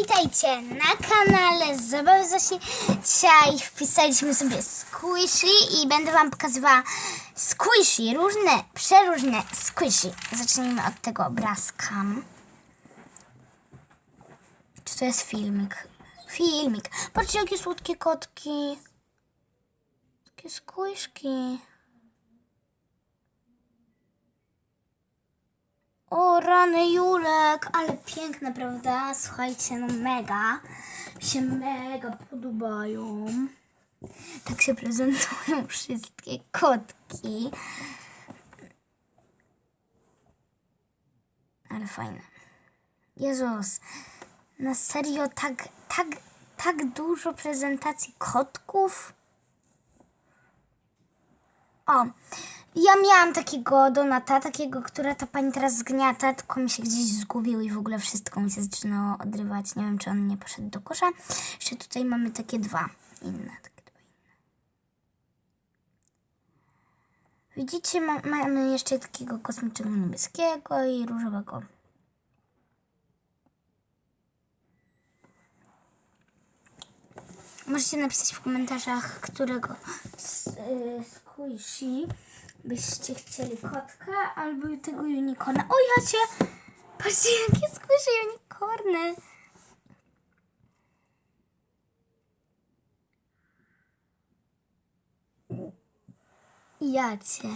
Witajcie na kanale Zabawy Zosi. Dzisiaj wpisaliśmy sobie squishy i będę wam pokazywała squishy, przeróżne squishy. Zacznijmy od tego obrazka. Czy to jest filmik? Filmik. Patrzcie, jakie słodkie kotki. Takie squishki. O, rany Julek, ale piękne, prawda? Słuchajcie, no mega. Mi się mega podobają. Tak się prezentują wszystkie kotki. Ale fajne. Jezus, na serio tak dużo prezentacji kotków? O, ja miałam takiego donata, które ta pani teraz zgniata, tylko mi się gdzieś zgubił i w ogóle wszystko mi się zaczynało odrywać. Nie wiem, czy on nie poszedł do kosza. Jeszcze tutaj mamy takie dwa inne. Widzicie, mamy jeszcze takiego kosmicznego niebieskiego i różowego. Możecie napisać w komentarzach, którego squishy byście chcieli, kotka albo tego unicorna. O, jacie! Patrzcie, jakie squishy unicorny! Jacie!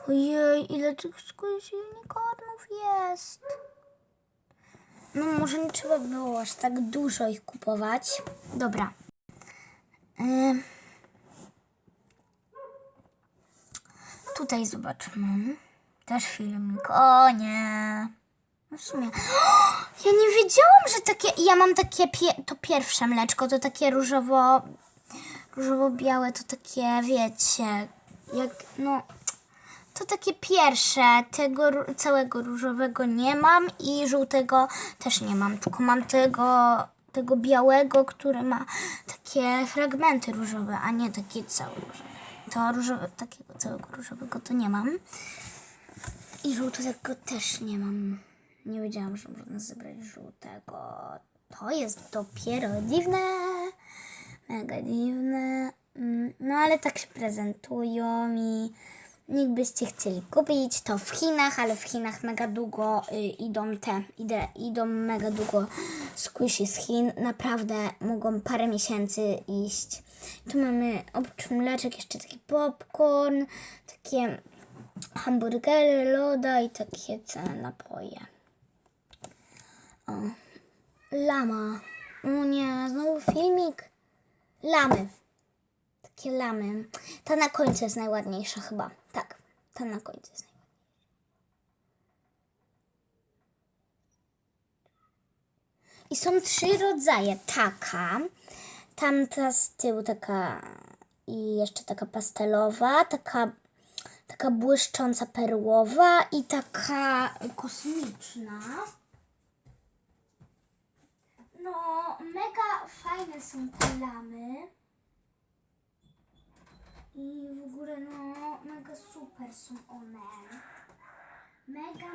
Ojej, ile tych squishy unicornów jest! No może nie trzeba było aż tak dużo ich kupować. Dobra. Tutaj zobaczmy. Też filmik. O nie. No w sumie. Ja nie wiedziałam, że takie... Ja mam takie... To pierwsze mleczko. To takie różowo-białe. To takie, wiecie... Jak... No... To takie pierwsze. Tego całego różowego nie mam i żółtego też nie mam. Tylko mam tego białego, który ma takie fragmenty różowe, a nie takie całe różowe. Takiego całego różowego to nie mam. I żółtego też nie mam. Nie wiedziałam, że można zebrać żółtego. To jest dopiero dziwne. Mega dziwne. No ale tak się prezentują i jakbyście chcieli kupić, to w Chinach, ale w Chinach mega długo idą mega długo squishy z Chin. Naprawdę mogą parę miesięcy iść. Tu mamy oprócz mleczek jeszcze taki popcorn, takie hamburgery, loda i takie całe napoje. O, lama. O nie, znowu filmik. Lamy. Takie lamy. Ta na końcu jest najładniejsza chyba. Tak, ta na końcu jest najładniejsza. I są 3 rodzaje. Taka, tamta z tyłu taka i jeszcze taka pastelowa, taka błyszcząca perłowa i taka kosmiczna. No, mega fajne są te lamy. I w ogóle no, mega super są one. Mega.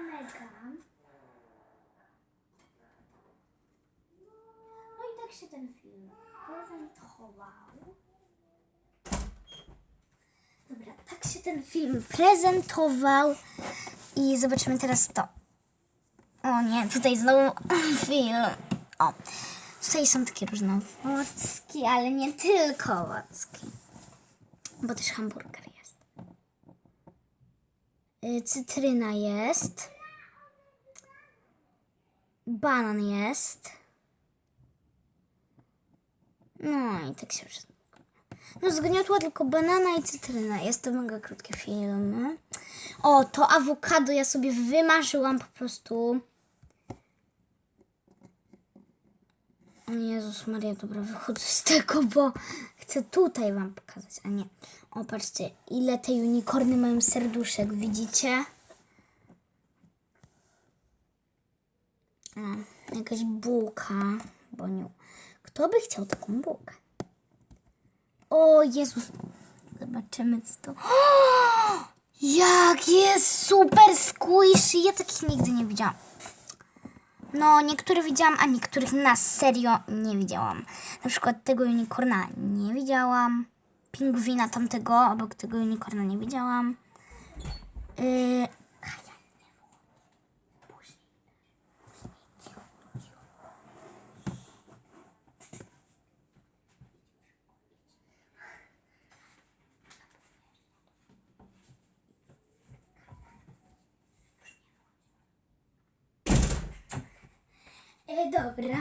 No i tak się ten film prezentował. Dobra, tak się ten film prezentował. I zobaczymy teraz to. O nie, tutaj znowu film. O, tutaj są takie różne owocki, ale nie tylko owocki. Bo też hamburger jest. Cytryna jest. Banan jest. No i tak się wszystko. No zgniotła tylko banana i cytryna. Jest to mega krótkie filmy. O, to awokado ja sobie wymarzyłam po prostu. O Jezus Maria, dobra, wychodzę z tego, bo chcę tutaj wam pokazać, a nie. O, patrzcie, ile te unicorny mają serduszek, widzicie? O, jakaś bułka, bo nie. Kto by chciał taką bułkę? O Jezus, zobaczymy co to. O! Jak jest super squishy! Ja takich nigdy nie widziałam. No, niektóre widziałam, a niektórych na serio nie widziałam. Na przykład tego unicorna nie widziałam. Pingwina tamtego, obok tego unicorna nie widziałam. Dobra,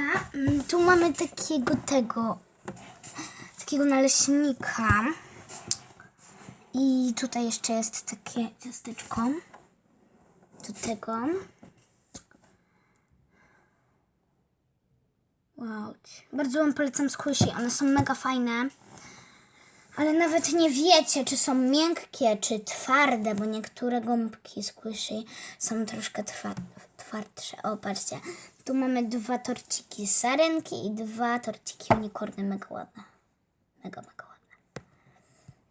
tu mamy takiego naleśnika. I tutaj jeszcze jest takie ciasteczko do tego. Wow, bardzo wam polecam squishy, one są mega fajne. Ale nawet nie wiecie, czy są miękkie, czy twarde, bo niektóre gąbki squishy są troszkę twardsze. O, patrzcie, tu mamy 2 torciki sarenki i 2 torciki unicorny, mega ładne. Mega ładne.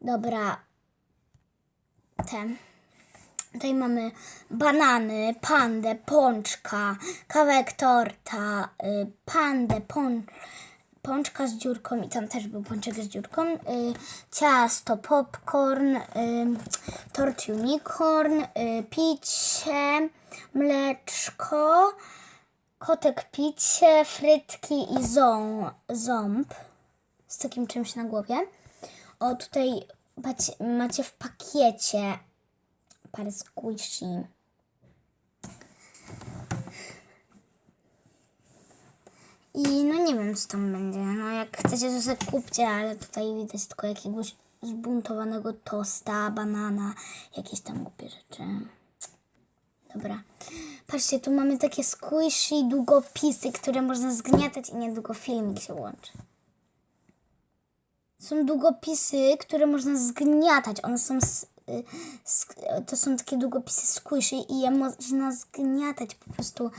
Dobra, tutaj mamy banany, pandę, pączka, kawałek torta, pandę, pączka z dziurką i tam też był pączek z dziurką, ciasto, popcorn, tort unicorn, picie, mleczko, kotek picie, frytki i ząb z takim czymś na głowie. O, tutaj macie w pakiecie parę squishy. I no nie wiem, co tam będzie. No jak chcecie, to sobie kupcie, ale tutaj widać tylko jakiegoś zbuntowanego tosta, banana, jakieś tam głupie rzeczy. Dobra. Patrzcie, tu mamy takie squishy długopisy, które można zgniatać i niedługo filmik się łączy. Są długopisy, które można zgniatać. One są to są takie długopisy squishy i je można zgniatać po prostu.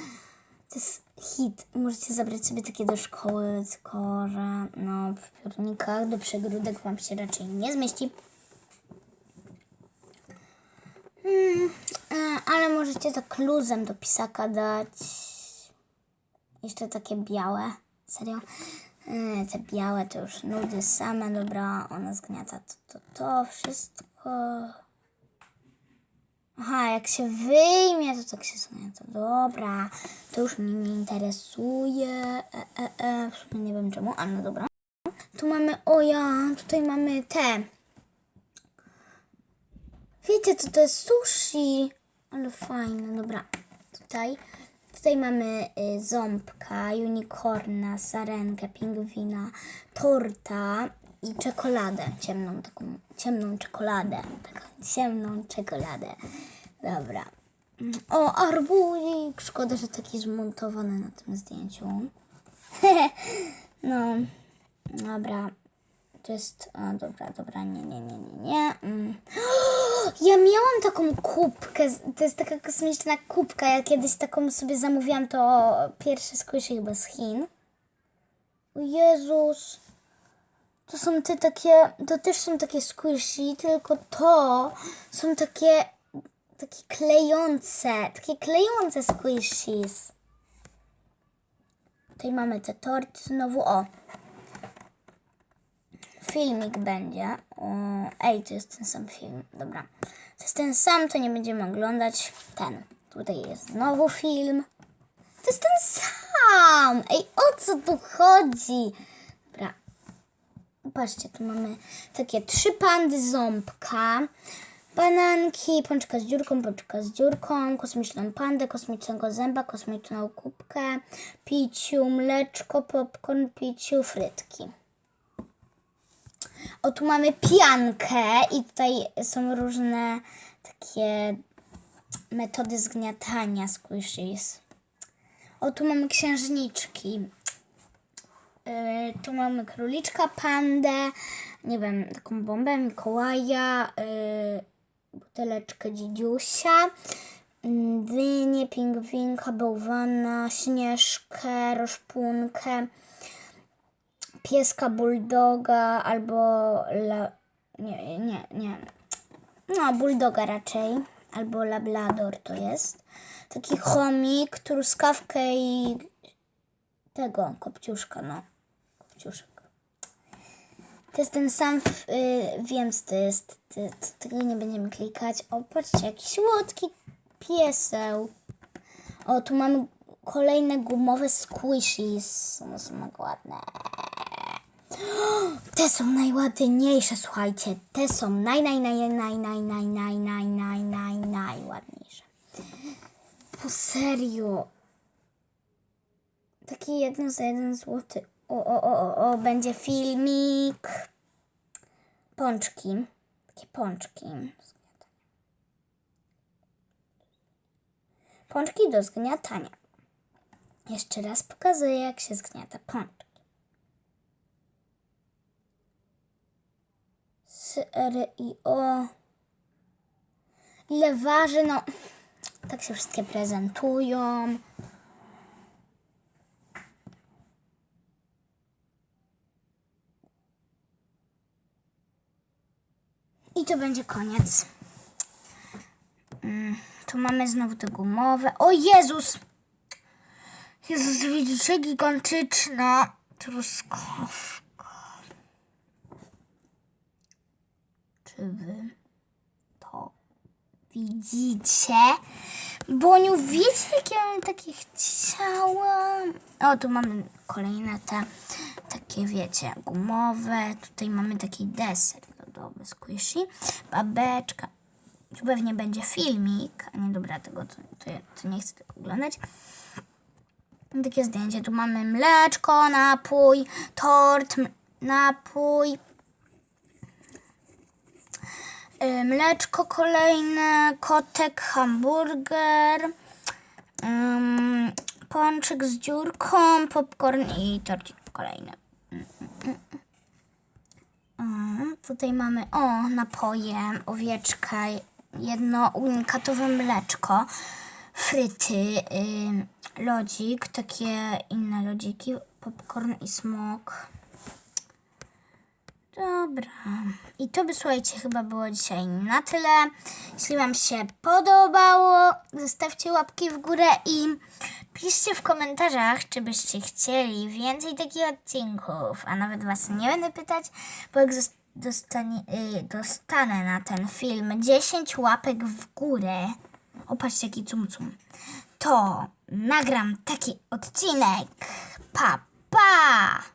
To jest hit. Możecie zabrać sobie takie do szkoły, tylko że no, w piórnikach do przegródek wam się raczej nie zmieści. Ale możecie tak luzem do pisaka dać. Jeszcze takie białe. Serio? Te białe to już nudy same. Dobra, ona zgniata to wszystko. Aha, jak się wyjmie, to tak się zgniata. Dobra, to już mnie nie interesuje. W sumie nie wiem czemu, ale no dobra. Tu mamy, tutaj mamy te. Wiecie, co to jest sushi? Ale fajne, dobra. Tutaj mamy ząbka, unicorna, sarenkę, pingwina, torta i czekoladę. Ciemną czekoladę. Taką ciemną czekoladę. Dobra. O, arbuzik. Szkoda, że taki zmontowany na tym zdjęciu. No, dobra. To jest, dobra, nie. Ja miałam taką kubkę, to jest taka kosmiczna kubka, ja kiedyś taką sobie zamówiłam, to pierwsze squishy chyba z Chin. O Jezus, to też są takie squishy, tylko to są takie klejące squishies. Tutaj mamy te torty znowu, filmik będzie. To jest ten sam film. Dobra. To jest ten sam, to nie będziemy oglądać. Tutaj jest znowu film. To jest ten sam. O co tu chodzi? Dobra. Patrzcie, tu mamy takie 3 pandy ząbka. Bananki, pączka z dziurką, kosmiczną pandę, kosmicznego zęba, kosmiczną kubkę, piciu, mleczko, popcorn, piciu, frytki. O, tu mamy piankę i tutaj są różne takie metody zgniatania squishies. O, tu mamy księżniczki. Tu mamy króliczka, pandę, nie wiem, taką bombę Mikołaja, buteleczkę dzidziusia, dynię, pingwinka, bałwana, śnieżkę, roszpunkę, pieska bulldoga albo nie. no, bulldoga raczej, albo labrador to jest. Taki chomik, truskawkę i tego, kopciuszka, no. Kopciuszek. To jest ten sam, wiem co to jest, tego nie będziemy klikać. O, patrzcie, jaki słodki pieseł. O, tu mamy kolejne gumowe squishies. One są mega ładne. Te są najładniejsze, słuchajcie. Te są najładniejsze. Po serio. Taki 1 za 1 złoty. O, będzie filmik. Pączki. Takie pączki. Pączki do zgniatania. Jeszcze raz pokazuję, jak się zgniata pączki. Serio. Ile waży? No, tak się wszystkie prezentują. I to będzie koniec. Tu mamy znowu te gumowe. O Jezus! Jezus, widzicie? Gigantyczna truskawka. Czy wy to widzicie? Boniu, wiecie, jakie ja takie chciałam? O, tu mamy kolejne te takie, wiecie, gumowe. Tutaj mamy taki deser lodowy, squishy. Babeczka. Tu pewnie będzie filmik. A nie, dobra, tego to nie chcę tego oglądać. Takie zdjęcie. Tu mamy mleczko, napój, tort, napój. Mleczko kolejne, kotek, hamburger, pączek z dziurką, popcorn i torcik kolejny. Tutaj mamy, napoje, owieczka, jedno unikatowe mleczko, fryty, lodzik, takie inne lodziki, popcorn i smok. Dobra. I to by, słuchajcie, chyba było dzisiaj na tyle. Jeśli wam się podobało, zostawcie łapki w górę i piszcie w komentarzach, czy byście chcieli więcej takich odcinków. A nawet was nie będę pytać, bo jak dostanę na ten film 10 łapek w górę, opatrzcie jaki cum, to nagram taki odcinek. Pa, pa!